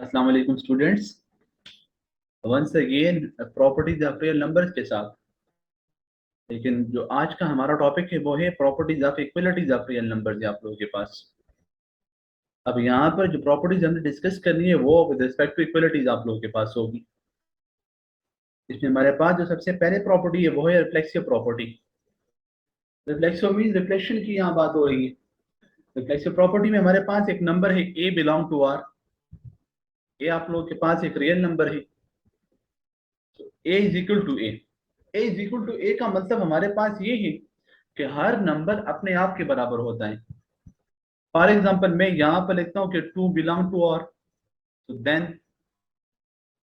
अस्सलाम वालेकुम students. Once again properties of real numbers के साथ। लेकिन जो आज का हमारा टॉपिक है वो है properties of equalities of real numbers है आप लोगों के पास। अब यहाँ पर जो प्रॉपर्टीज हमने डिस्कस करनी है वो विद रिस्पेक्ट टू इक्वलिटीज आप लोगों के पास होगी। इसमें हमारे पास जो सबसे पहले प्रॉपर्टी है वो है reflexive property. Reflexive mean reflection की यहाँ बात हो रही है। रिफ्लेक्सिव प्रॉपर्टी में हमारे पास एक नंबर है a belong to R. A आप लोगों के पास एक रियल नंबर है। A is equal to a. A is equal to a का मतलब हमारे पास ये है कि हर नंबर अपने आप के बराबर होता है। फॉर एग्जाम्पल मैं यहाँ पर लिखता हूँ कि टू बिलोंग टू और, तो देन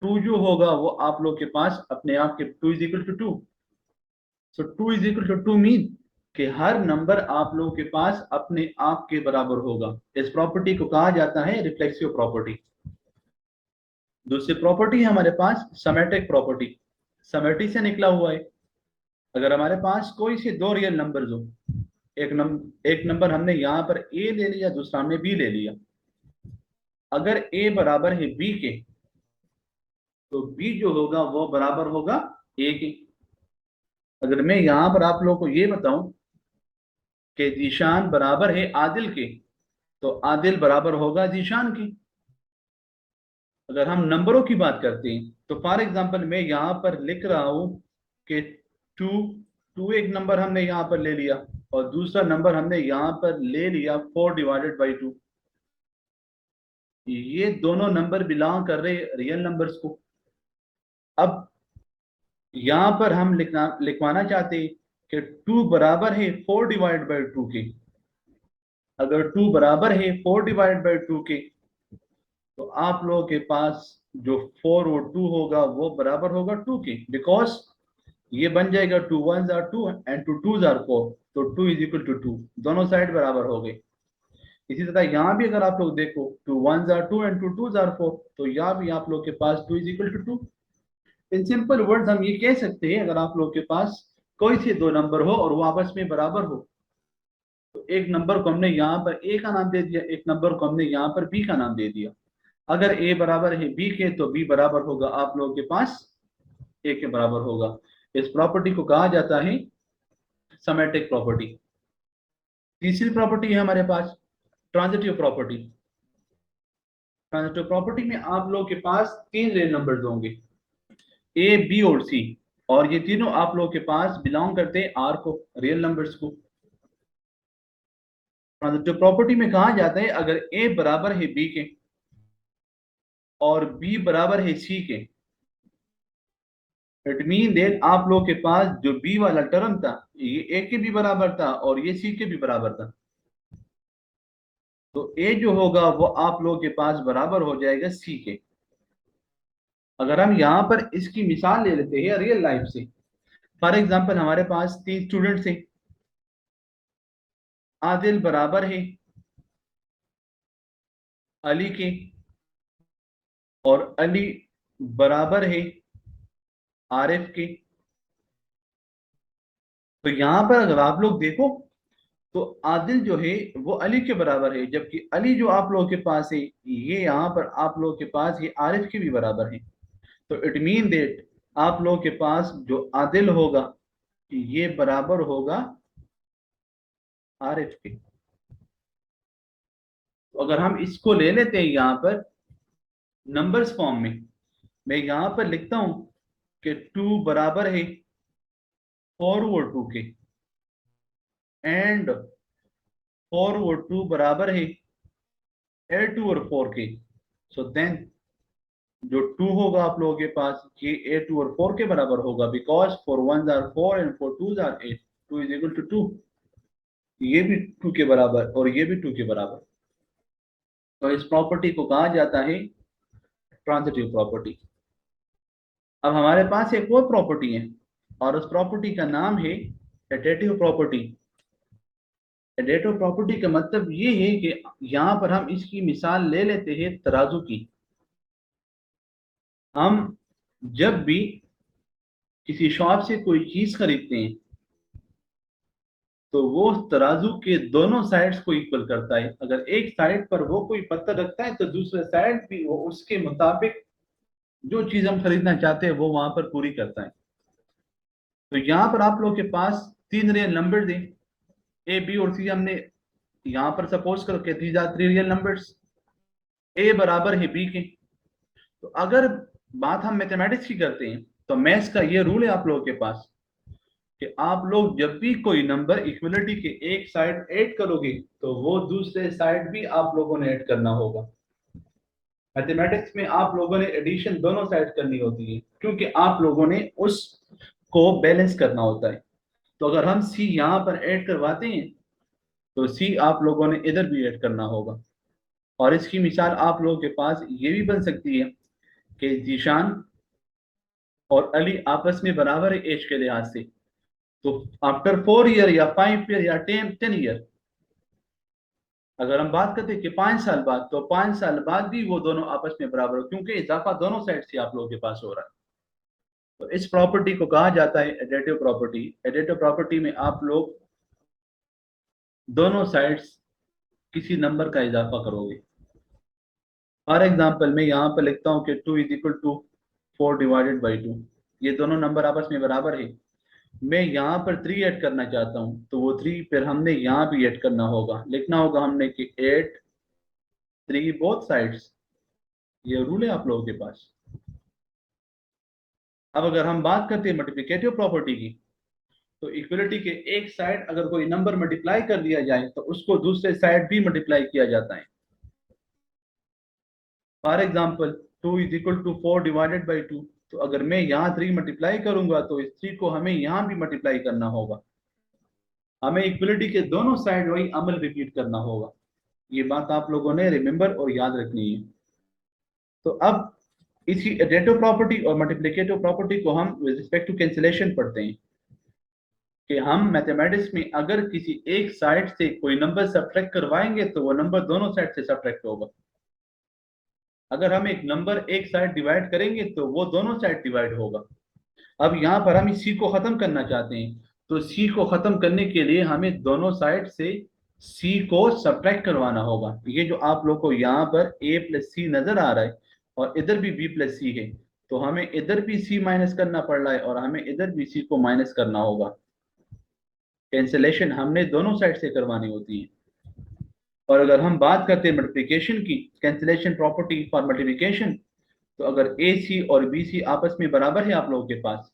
टू जो होगा वो आप लोग के पास अपने आप के two is equal to two. So two is equal to two mean कि हर नंबर आप लोगों के पास अपने आप के बराबर होगा। इस प्रॉपर्टी को कहा जाता है रिफ्लेक्सिव प्रॉपर्टी। दूसरी प्रॉपर्टी है हमारे पास समेट्रिक प्रॉपर्टी। समेट्री से निकला हुआ है। अगर हमारे पास कोई से दो रियल नंबर्स हो, एक नंबर हमने यहाँ पर ए ले लिया, दूसरा हमने बी ले लिया। अगर ए बराबर है बी के तो बी जो होगा वो बराबर होगा ए के। अगर मैं यहाँ पर आप लोगों को ये बताऊं कि जीशान बराबर है आदिल के तो आदिल बराबर होगा जीशान के। अगर हम नंबरों की बात करते हैं तो फॉर एग्जांपल मैं यहाँ पर लिख रहा हूं कि टू टू एक नंबर हमने यहाँ पर ले लिया और दूसरा नंबर हमने यहाँ पर ले लिया 4/2। ये दोनों नंबर बिलोंग कर रहे रियल नंबर्स को। अब यहां पर हम लिखवाना चाहते हैं कि टू बराबर है 4/2 के। अगर टू बराबर है 4/2 के तो आप लोगों के पास जो फोर और टू होगा वो बराबर होगा टू के, बिकॉज ये बन जाएगा two one are two and two two are four. तो two is equal to two, दोनों साइड बराबर हो गए। इसी तरह यहाँ भी अगर आप लोग देखो two one are two and two two are four, तो यहाँ भी आप लोग के पास two is equal to two. In simple words हम ये कह सकते हैं अगर आप लोग के पास कोई से दो नंबर हो और वो आपस में बराबर हो, तो एक नंबर को हमने यहाँ पर ए का नाम दे दिया, एक नंबर को हमने यहाँ पर बी का नाम दे दिया। अगर ए बराबर है बी के तो बी बराबर होगा आप लोगों के पास ए के बराबर होगा। इस प्रॉपर्टी को कहा जाता है समेट्रिक प्रॉपर्टी। तीसरी प्रॉपर्टी है हमारे पास ट्रांजिटिव प्रॉपर्टी। ट्रांजिटिव प्रॉपर्टी में आप लोगों के पास तीन रियल नंबर्स होंगे, ए बी और सी, और ये तीनों आप लोगों के पास बिलोंग करते हैं आर को, रियल नंबर्स को। ट्रांजिटिव प्रॉपर्टी में कहा जाता है अगर ए बराबर है बी के और बी बराबर है सी के, इट मीन दैट आप लोग के पास जो बी वाला टर्म था ये ए के भी बराबर था और ये सी के भी बराबर था। तो ए जो होगा वो आप लोग के पास बराबर हो जाएगा सी के। अगर हम यहाँ पर इसकी मिसाल ले लेते हैं रियल लाइफ से, फॉर एग्जाम्पल हमारे पास तीन स्टूडेंट्स हैं। आदिल बराबर है अली के और अली बराबर है आरिफ के। तो यहां पर अगर आप लोग देखो तो आदिल जो है वो अली के बराबर है, जबकि अली जो आप लोगों के पास है ये यहाँ पर आप लोगों के पास ये आरिफ के भी बराबर है। तो इट मीन देट आप लोगों के पास जो आदिल होगा ये बराबर होगा आरिफ के। तो अगर हम इसको ले लेते हैं यहाँ पर नंबर्स फॉर्म में, मैं यहाँ पर लिखता हूं कि टू बराबर है फोर और टू के एंड फोर और टू बराबर है ए टू और फोर के। सो देन जो टू होगा आप लोगों के पास ये ए टू और फोर के बराबर होगा, because four one jar four and four two jar eight, two is equal to two. ये भी टू के बराबर और ये भी टू के बराबर। तो इस प्रॉपर्टी को कहा जाता है ट्रांजिटिव प्रॉपर्टी। अब हमारे पास एक और प्रॉपर्टी है और उस प्रॉपर्टी का नाम है एडेटिव प्रॉपर्टी। एडेटिव प्रॉपर्टी का मतलब ये है कि यहाँ पर हम इसकी मिसाल ले लेते हैं तराजू की। हम जब भी किसी शॉप से कोई चीज खरीदते हैं तो वो तराजू के दोनों साइड्स को इक्वल करता है। अगर एक साइड पर वो कोई पत्थर रखता है तो दूसरे साइड भी वो उसके मुताबिक जो चीज हम खरीदना चाहते हैं वो वहां पर पूरी करता है। तो यहाँ पर आप लोग के पास तीन रियल नंबर दें, ए बी और सी। हमने यहाँ पर सपोज करके these are three real numbers, a बराबर है बी के। तो अगर बात हम मैथमेटिक्स की करते हैं तो मैथ्स का ये रूल है आप लोगों के पास कि आप लोग जब भी कोई नंबर इक्वलिटी के एक साइड ऐड करोगे तो वो दूसरे साइड भी आप लोगों ने ऐड करना होगा। मैथमेटिक्स में आप लोगों ने एडिशन दोनों साइड करनी होती है क्योंकि आप लोगों ने उसको बैलेंस करना होता है। तो अगर हम सी यहाँ पर ऐड करवाते हैं तो सी आप लोगों ने इधर भी ऐड करना होगा। और इसकी मिसाल आप लोगों के पास ये भी बन सकती है कि जीशान और अली आपस में बराबर है एज के लिहाज से। तो आफ्टर 4 ईयर या 5 ईयर या 10 ईयर, अगर हम बात करते हैं कि 5 साल बाद, तो 5 साल बाद भी वो दोनों आपस में बराबर हो क्योंकि इजाफा दोनों साइड से आप लोगों के पास हो रहा है। तो इस प्रॉपर्टी को कहा जाता है एडिटिव प्रॉपर्टी। एडिटिव प्रॉपर्टी में आप लोग दोनों साइड्स किसी नंबर का इजाफा करोगे। फॉर एग्जाम्पल मैं यहाँ पर लिखता हूँ कि 2 = 4 डिवाइडेड बाई 2। ये दोनों नंबर आपस में बराबर है। मैं यहाँ पर 3 ऐड करना चाहता हूँ तो वो 3 फिर हमने यहाँ भी ऐड करना होगा। लिखना होगा हमने कि 8 3 बोथ साइड्स। ये रूल है आप लोगों के पास। अब अगर हम बात करते हैं मल्टीप्लिकेटिव प्रॉपर्टी की, तो इक्वलिटी के एक साइड अगर कोई नंबर मल्टीप्लाई कर दिया जाए तो उसको दूसरे साइड भी मल्टीप्लाई किया जाता है। For example 2 = 4 divided by 2। तो अगर मैं यहाँ 3 मल्टीप्लाई करूंगा तो इस 3 को हमें यहाँ भी मल्टीप्लाई करना होगा। हमें इक्वलिटी के दोनों साइड वही अमल रिपीट करना होगा। ये बात आप लोगों ने रिमेंबर और याद रखनी है। तो अब इसी एडिटिव प्रॉपर्टी और मल्टीप्लिकेटिव प्रॉपर्टी को हम विद रिस्पेक्ट टू कैंसिलेशन पढ़ते हैं कि हम मैथमेटिक्स में अगर किसी एक साइड से कोई नंबर सब्ट्रैक्ट करवाएंगे तो वो नंबर दोनों साइड से सब्ट्रैक्ट होगा। अगर हम एक नंबर एक साइड डिवाइड करेंगे तो वो दोनों साइड डिवाइड होगा। अब यहाँ पर हम इस सी को खत्म करना चाहते हैं तो सी को खत्म करने के लिए हमें दोनों साइड से सी को सब्ट्रैक्ट करवाना होगा। ये जो आप लोग को यहाँ पर a प्लस सी नजर आ रहा है और इधर भी b प्लस सी है, तो हमें इधर भी c माइनस करना पड़ रहा है और हमें इधर भी c को माइनस करना होगा। कैंसिलेशन हमने दोनों साइड से करवानी होती है। और अगर हम बात करते हैं मल्टीप्लिकेशन की, कैंसिलेशन प्रॉपर्टी फॉर मल्टीप्लिकेशन, तो अगर ए सी और बी सी आपस में बराबर है आप लोगों के पास,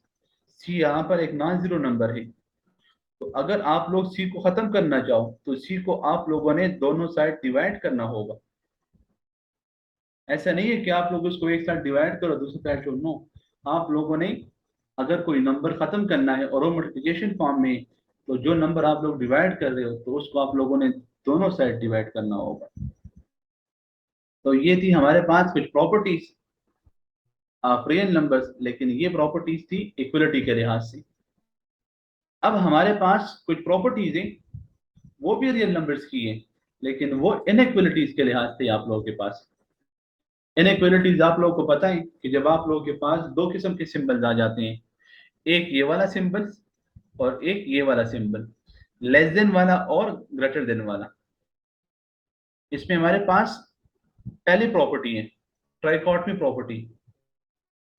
सी यहाँ पर एक नॉन जीरो नंबर है, तो अगर आप लोग सी को खत्म करना चाहो तो सी को आप लोगों ने दोनों साइड डिवाइड करना होगा। ऐसा नहीं है कि आप लोग उसको एक साइड डिवाइड करो दूसरी साइड छोड़, नो। आप लोगों ने अगर कोई नंबर खत्म करना है और वो मल्टीप्लिकेशन फॉर्म में है, तो जो नंबर आप लोग डिवाइड कर रहे हो तो उसको आप लोगों ने दोनों साइड डिवाइड करना होगा। तो ये थी हमारे पास कुछ प्रॉपर्टीज ऑफ रियल नंबर्स, लेकिन ये प्रॉपर्टीज थी इक्वलिटी के लिहाज से। अब हमारे पास कुछ प्रॉपर्टीज हैं वो भी रियल नंबर्स की है लेकिन वो इनइक्वलिटीज के लिहाज से आप लोगों के पास। इनइक्वलिटीज आप लोगों को पता है कि जब आप लोगों के पास दो किस्म के सिंबल्स आ जाते हैं, एक ये वाला सिंबल और एक ये वाला सिंबल, लेस देन वाला और ग्रेटर देन वाला। इसमें हमारे पास पहली प्रॉपर्टी है ट्राइकॉटमी प्रॉपर्टी।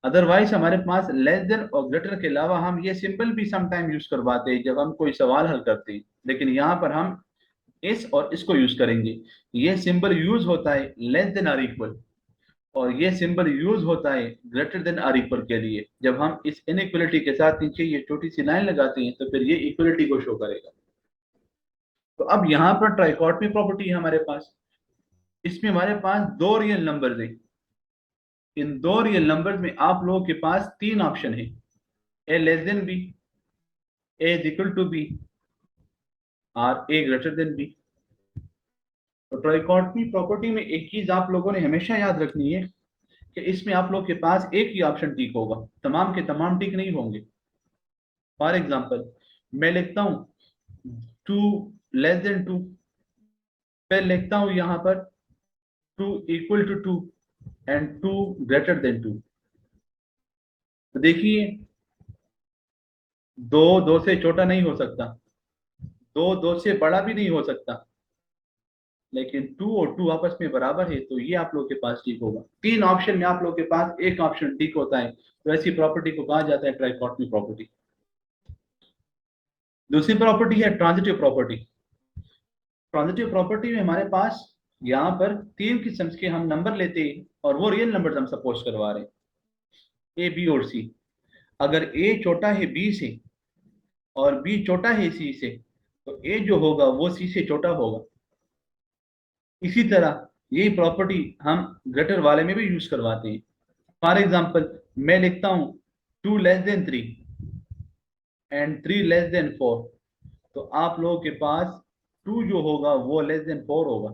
अदरवाइज हमारे पास लेस देन और ग्रेटर के अलावा हम ये सिंबल भी समटाइम यूज करवाते हैं जब हम कोई सवाल हल करते हैं, लेकिन यहाँ पर हम इस और इसको यूज करेंगे। ये सिंबल यूज होता है लेस देन आर इक्वल और ये सिंबल यूज होता है ग्रेटर देन आर इक्वल के लिए। जब हम इस इनइक्वलिटी के साथ नीचे ये छोटी सी लाइन लगाते हैं तो फिर ये इक्वलिटी को शो करेगा। तो अब यहाँ पर ट्राइकॉटमी प्रॉपर्टी है हमारे पास। इसमें हमारे पास दो रियल नंबर है। इन दो रियल नंबर में आप लोगों के पास तीन ऑप्शन है, a less than b, a is equal to b और ए ग्रेटर देन बी। तो ट्राइकॉटमी प्रॉपर्टी में एक चीज आप लोगों ने हमेशा याद रखनी है कि इसमें आप लोग के पास एक ही ऑप्शन टिक होगा, तमाम के तमाम टिक नहीं होंगे। फॉर एग्जाम्पल मैं लिखता हूं 2 <2, फिर लिखता हूं यहां पर 2 = 2 एंड 2 <2। तो देखिए 2 2 से छोटा नहीं हो सकता, दो दो से बड़ा भी नहीं हो सकता, लेकिन 2 और 2 आपस में बराबर है, तो ये आप लोग के पास ठीक होगा। 3 ऑप्शन में आप लोग के पास एक ऑप्शन ठीक होता है, तो ऐसी प्रॉपर्टी को कहा जाता है ट्राइकॉटमी प्रॉपर्टी। दूसरी प्रॉपर्टी है ट्रांजिटिव प्रॉपर्टी। ट्रांजिटिव प्रॉपर्टी में हमारे पास यहाँ पर 3 किस्म के हम नंबर लेते हैं, और वो रियल नंबर हम सपोज करवा रहे हैं, ए बी और सी। अगर ए छोटा है बी से और बी छोटा है सी से, तो ए जो होगा वो सी से छोटा होगा। इसी तरह यही प्रॉपर्टी हम ग्रेटर वाले में भी यूज करवाते हैं। फॉर एग्जाम्पल, मैं लिखता हूं 2 <3 एंड 3 <4, तो आप लोगों के पास 2 जो होगा वो <4 होगा,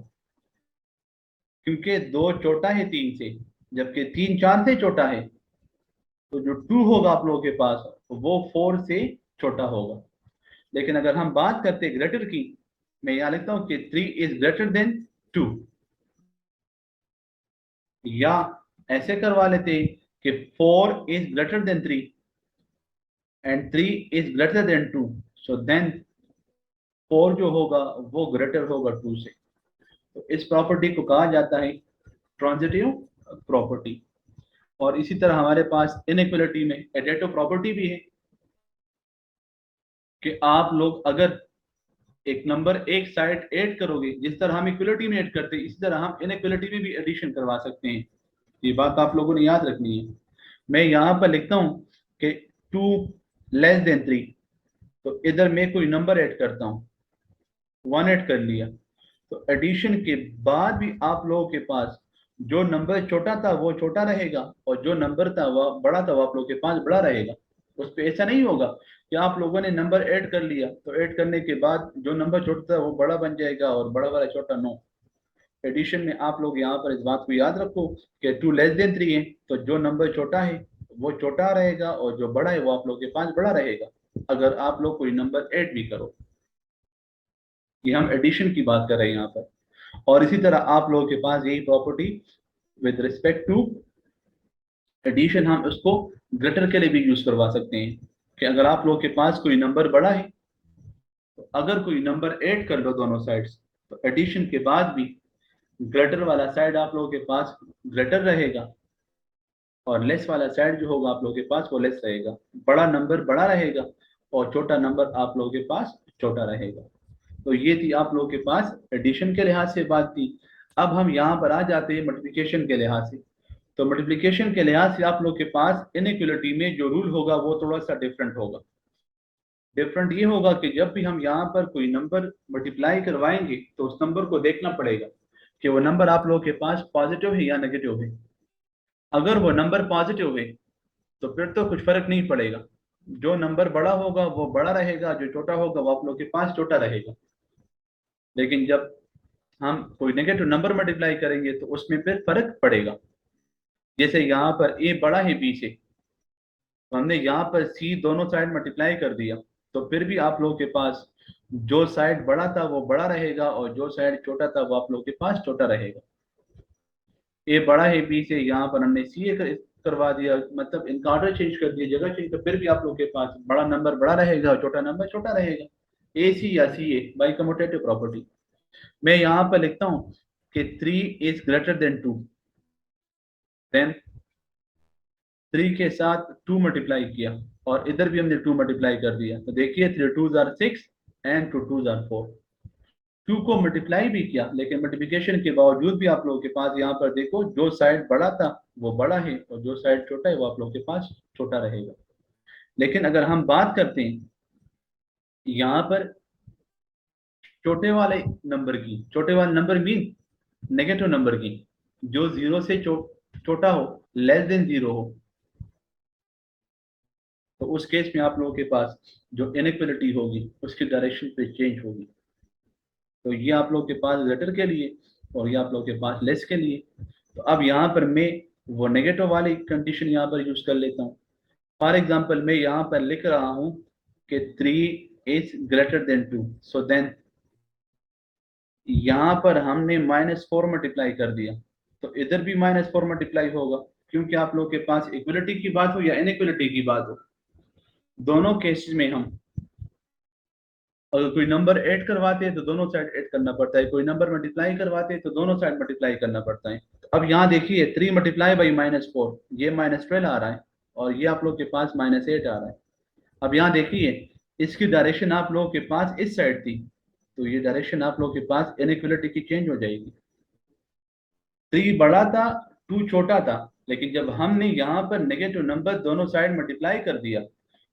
क्योंकि 2 छोटा है 3 से, जबकि 3 4 से छोटा है। तो जो 2 होगा आप लोगों के पास वो 4 से छोटा होगा। लेकिन अगर हम बात करते हैं ग्रेटर की, मैं यहां लिखता हूं कि 3 इज ग्रेटर देन 2, या ऐसे करवा लेते हैं कि 4 is greater than 3 and 3 is greater than 2, so then 4 जो होगा वो ग्रेटर होगा 2 से। तो इस प्रॉपर्टी को कहा जाता है ट्रांजिटिव प्रॉपर्टी। और इसी तरह हमारे पास इनइक्वालिटी में एडिटिव प्रॉपर्टी भी है, कि आप लोग अगर एक नंबर एक साइड ऐड करोगे, जिस तरह हम इक्वलिटी में ऐड करते हैं, इसी तरह हम इनइक्वालिटी में भी एडिशन करवा सकते हैं। ये बात आप लोगों ने याद रखनी है। मैं यहाँ पर लिखता हूँ कि 2 <3, तो इधर मैं कोई नंबर ऐड करता हूँ, 1 ऐड कर लिया, तो एडिशन के बाद भी आप लोगों के पास जो नंबर छोटा था वो छोटा रहेगा, और जो नंबर था वह बड़ा था वो आप लोगों के पास बड़ा रहेगा। उस पर ऐसा नहीं होगा कि आप लोगों ने नंबर ऐड कर लिया, तो ऐड करने के बाद जो नंबर छोटा था वो बड़ा बन जाएगा और बड़ा वाला छोटा। नो, एडिशन में आप लोग यहाँ पर इस बात को याद रखो कि 2 <3 है, तो जो नंबर छोटा है वो छोटा रहेगा, और जो बड़ा है वो आप लोग के पास बड़ा रहेगा, अगर आप लोग कोई नंबर ऐड भी करो। ये हम एडिशन की बात कर रहे हैं यहाँ पर। और इसी तरह आप लोगों के पास यही property with respect to addition, हम उसको ग्रेटर के लिए भी यूज करवा सकते हैं, कि अगर आप लोगों के पास कोई नंबर बड़ा है, तो अगर कोई नंबर ऐड कर लो दोनों साइड्स, तो एडिशन के बाद भी ग्रेटर वाला साइड आप लोगों के पास ग्रेटर रहेगा, और लेस वाला साइड जो होगा आप लोगों के पास वो लेस रहेगा। बड़ा नंबर बड़ा रहेगा और छोटा नंबर आप लोगों के पास छोटा रहेगा। तो ये थी आप लोगों के पास एडिशन के लिहाज से बात थी। अब हम यहाँ पर आ जाते हैं मल्टीप्लिकेशन के लिहाज से। तो मल्टीप्लिकेशन के लिहाज से आप लोग के पास इनइक्वालिटी में जो रूल होगा वो थोड़ा सा डिफरेंट होगा। डिफरेंट ये होगा कि जब भी हम यहाँ पर कोई नंबर मल्टीप्लाई करवाएंगे, तो उस नंबर को देखना पड़ेगा कि वो नंबर आप लोगों के पास पॉजिटिव है या नेगेटिव है। अगर वो नंबर पॉजिटिव है तो फिर तो कुछ फर्क नहीं पड़ेगा, जो नंबर बड़ा होगा वो बड़ा रहेगा, जो छोटा होगा वो आप लोग के पास छोटा रहेगा। लेकिन जब हम कोई नेगेटिव नंबर मल्टीप्लाई करेंगे तो उसमें फिर फर्क पड़ेगा। जैसे यहाँ पर ए बड़ा है बी से, तो हमने यहाँ पर सी दोनों साइड मल्टीप्लाई कर दिया, तो फिर भी आप लोगों के पास जो साइड बड़ा था वो बड़ा रहेगा, और जो साइड छोटा था वो आप लोगों के पास छोटा रहेगा। ए बड़ा है बी से, यहाँ पर हमने सी ए करवा दिया, मतलब इनका ऑर्डर चेंज कर दिया, जगह चेंज, तो फिर भी आप लोगों के पास बड़ा नंबर बड़ा रहेगा और छोटा नंबर छोटा रहेगा। ए सी या सी ए बाई कम्यूटेटिव प्रॉपर्टी। मैं यहाँ पर लिखता हूँ कि 3 इज ग्रेटर देन 2, देन 3 के साथ 2 मल्टीप्लाई किया, और इधर भी हमने 2 मल्टीप्लाई कर दिया, तो देखिए 3 2 आर 6 एंड 2 2 आर 4। 2 को मल्टीप्लाई भी किया, लेकिन मल्टीप्लिकेशन के बावजूद भी आप लोगों के पास यहाँ पर देखो जो साइड बड़ा था वो बड़ा है, और जो साइड छोटा है वो आप लोगों के पास छोटा रहेगा। लेकिन अगर हम बात करते हैं यहाँ पर छोटे वाले नंबर की, छोटे वाले नंबर मीन नेगेटिव नंबर की, जो 0 से छोटा हो, लेस देन 0 हो, तो उस केस में आप लोगों के पास जो इनइक्वालिटी होगी उसकी डायरेक्शन पे चेंज होगी। तो ये आप लोगों के पास ग्रेटर के लिए, और ये आप लोगों के पास लेस के लिए। तो अब यहाँ पर मैं वो नेगेटिव वाली कंडीशन यहाँ पर यूज कर लेता हूँ। फॉर एग्जाम्पल, मैं यहाँ पर लिख रहा हूँ कि 3 is greater than 2, so then यहाँ पर हमने -4 मल्टीप्लाई कर दिया, तो इधर भी -4 मल्टीप्लाई होगा, क्योंकि आप लोग के पास इक्वलिटी की बात हो या इनइक्वलिटी की बात हो, दोनों केसेस में हम अगर कोई नंबर ऐड करवाते हैं तो दोनों साइड ऐड करना पड़ता है, कोई नंबर मल्टीप्लाई करवाते हैं तो दोनों साइड मल्टीप्लाई करना पड़ता है। तो अब यहाँ देखिए 3 मल्टीप्लाई बाई -4, ये -12 आ रहा है और ये आप लोग के पास -8 आ रहा है। अब यहाँ देखिए इसकी डायरेक्शन आप लोगों के पास इस साइड थी, तो ये डायरेक्शन आप लोगों के पास इनइक्वालिटी की चेंज हो जाएगी। 3 बड़ा था, 2 छोटा था, लेकिन जब हमने यहाँ पर नेगेटिव नंबर दोनों साइड मल्टीप्लाई कर दिया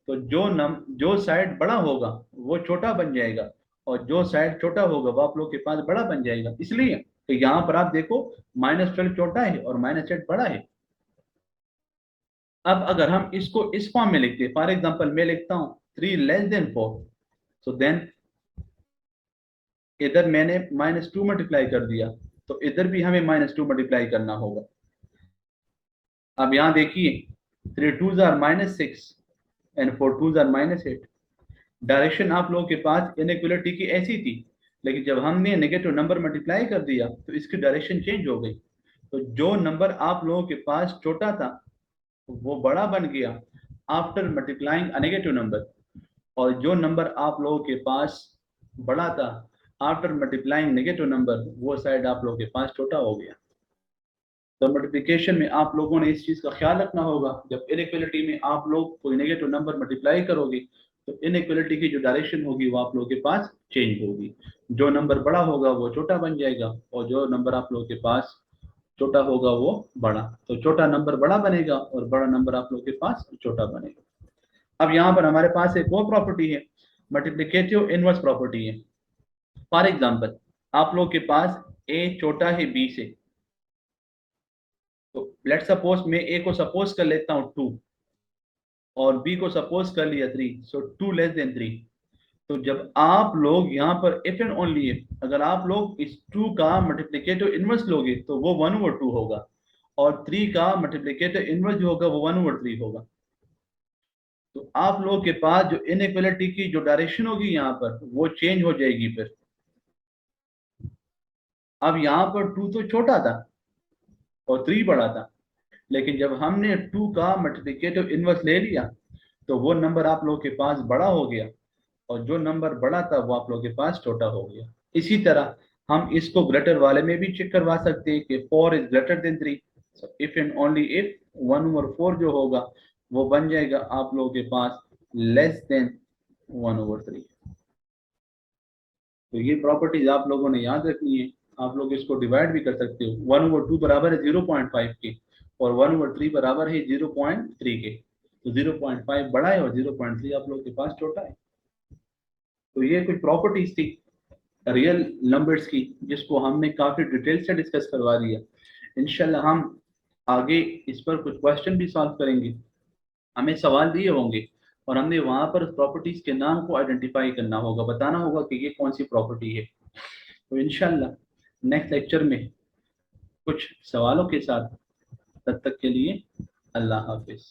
तो जो साइड बड़ा होगा वो छोटा बन जाएगा और जो साइड छोटा होगा वो आप लोग के पास बड़ा बन जाएगा। इसलिए तो यहाँ पर आप देखो -12 छोटा है और -8 बड़ा है। अब अगर हम इसको इस फॉर्म में लिखते हैं, फॉर एग्जाम्पल मैं लिखता हूँ 3 लेस देन 4, सो देन इधर मैंने -2 मल्टीप्लाई कर दिया तो इधर भी हमें -2 मल्टीप्लाई करना होगा। अब यहाँ देखिए 3 2s are -6 and 4 2s are -8। Direction आप लोगों के पास इनइक्वालिटी की ऐसी थी, लेकिन जब हमने नेगेटिव नंबर मल्टीप्लाई कर दिया तो इसकी डायरेक्शन चेंज हो गई। तो जो नंबर आप लोगों के पास छोटा था वो बड़ा बन गया after multiplying a negative number, और जो नंबर आप लोगों के पास बड़ा था आफ्टर मल्टीप्लाइंग नेगेटिव नंबर वो साइड आप लोगों के पास छोटा हो गया। तो मल्टीप्लिकेशन में आप लोगों ने इस चीज़ का ख्याल रखना होगा, जब इनइक्वालिटी में आप लोग कोई नेगेटिव नंबर मल्टीप्लाई करोगे तो इनइक्वालिटी की जो डायरेक्शन होगी वो आप लोगों के पास चेंज होगी। जो नंबर बड़ा होगा वो छोटा बन जाएगा और जो नंबर आप लोगों के पास छोटा होगा वो बड़ा, तो छोटा नंबर बड़ा बनेगा और बड़ा नंबर आप लोगों के पास छोटा बनेगा। अब यहाँ पर हमारे पास एक और प्रॉपर्टी है, मल्टीप्लिकेटिव इनवर्स प्रॉपर्टी है। फॉर एग्जाम्पल आप लोग के पास ए छोटा है बी से, तो लेट सपोज मैं ए को सपोज कर लेता हूँ 2 और बी को सपोज कर लिया 3, सो 2 लेस देन 3। तो जब आप लोग यहाँ पर इफ एंड ओनली इफ अगर आप लोग इस 2 का मल्टीप्लिकेटिव इनवर्स लोगे तो वो 1/2 होगा और 3 का मल्टीप्लिकेटिव इनवर्स जो होगा वो 1/3 होगा। तो आप लोग के पास जो इनइक्वालिटी की जो डायरेक्शन होगी यहाँ पर वो चेंज हो जाएगी फिर। अब यहाँ पर 2 तो छोटा था और 3 बड़ा था, लेकिन जब हमने 2 का मल्टीप्लिकेटिव इनवर्स ले लिया तो वो नंबर आप लोग के पास बड़ा हो गया और जो नंबर बड़ा था वो आप लोग के पास छोटा हो गया। इसी तरह हम इसको ग्रेटर वाले में भी चेक करवा सकते हैं कि 4 is greater than 3, if and only if 1/4 जो होगा वो बन जाएगा आप लोगों के पास लेस देन 1/3। तो ये प्रॉपर्टीज आप लोगों ने याद रखनी है। आप लोग इसको डिवाइड भी कर सकते हो, 1/2 बराबर है 0.5 के और 1/3 बराबर है 0.3 के, तो 0.5 बड़ा है और 0.3 आप लोग के पास छोटा है। तो ये कुछ प्रॉपर्टीज थी रियल नंबर्स की जिसको हमने काफी डिटेल से डिस्कस करवा दिया। इंशाल्लाह हम आगे इस पर कुछ क्वेश्चन भी सॉल्व करेंगे। हमें सवाल दिए होंगे और हमने वहां पर प्रॉपर्टीज के नाम को आइडेंटिफाई करना होगा, बताना होगा कि ये कौन सी प्रॉपर्टी है। तो इंशाल्लाह नेक्स्ट लेक्चर में कुछ सवालों के साथ, तब तक के लिए अल्लाह हाफिज।